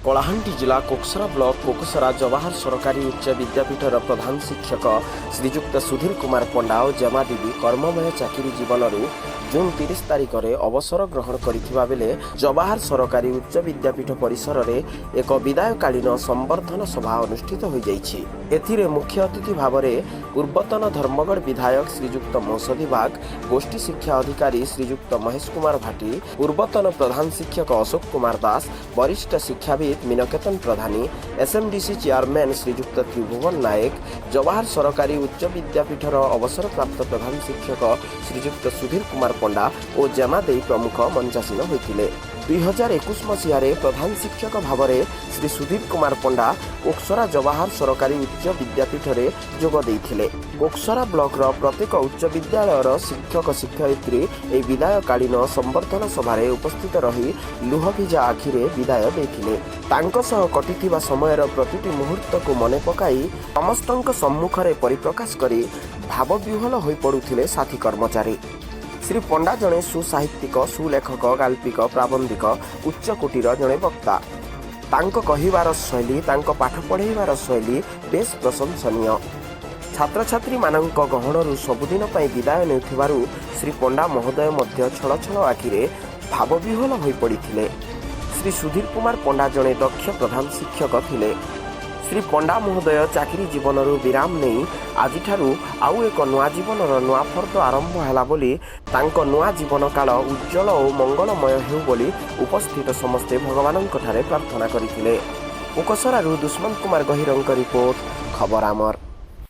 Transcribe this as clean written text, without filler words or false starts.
कलाहांडी जिला कोकसरा ब्लॉक कोकसरा जवाहर सरकारी उच्च विद्यापीठर प्रधान शिक्षक श्रीजुक्त सुधीर कुमार पंडा और जमा देवी कर्ममय चाकरी जीवन जून 30 तारिख में अवसर ग्रहण करथिबा बेले जवाहर सरकारी उच्च विद्यापीठ परिसर में एक विदायकालीन संबर्धन सभा अनुष्ठित हो जाइछि। एथिरे मुख्य अतिथि भाव में पूर्वतन धर्मगढ़ विधायक श्रीजुक्त मौसधी बाग, गोष्ठी शिक्षा अधिकारी श्रीजुक्त महेश कुमार भाटी, पूर्वतन प्रधान शिक्षक अशोक कुमार दास, वरिष्ठ शिक्षाविद मीनकेतन प्रधानी, एसएमडीसी चेयरमैन श्रीजुक्त त्रिभुवन नायक, जवाहर सरकारी उच्च विद्यापीठर अवसर प्राप्त प्रधान शिक्षक श्रीजुक्त सुधीर कुमार पंडा और जमादेई प्रमुख मंचासीन होते। 2021 मसीह प्रधान शिक्षक भाव में श्री सुधीर कुमार पंडा कोकसरा जवाहर सरकारी उच्च विद्यापीठ में जोग देइथिले। कोकसरा ब्लॉक प्रत्येक उच्च विद्यालयर शिक्षक शिक्षयित्री ए विदायकालीन संबर्धन सभा उपस्थित रही लुहभिजा आखिरे विदाय देथिले। तांको सह कटिथिबा समयर प्रतिटी मुहूर्त को मने पकाई समस्तक सम्मुखरे परिप्रकाश करी भावविह्वल होई पड़ुथिले साथी कर्मचारी। श्री पंडा जड़े सुसाहित्यिक, सुलेखक, गाल्पिक, प्राबंधिक उच्च कोटीर जड़े वक्ता। तांको कहिबार शैली, तांको पाठ पढ़ेबार शैली बेस प्रशंसनीय। छात्र छात्री मानक गहणरू सबुदिन पई विदाय नेउथिबारु श्री पंडा महोदय मध्य छळछळ आखिरे भावविह्वल होई पड़िथिले। श्री सुधीर कुमार पंडा जड़े दक्ष प्रधान शिक्षक थिले। श्री पंडा महोदय चाकरी जीवन विराम नहीं आज आउ एक नुआ जीवन नुआ फर्द आरंभ हैला बोली तांको नुआ जीवन काल उज्जवल और मंगलमय हेउ बोली उपस्थित समस्ते भगवान प्रार्थना करथिले। कोकसरारू दुष्मन कुमार गहिरंक रिपोर्ट, खबर आमर।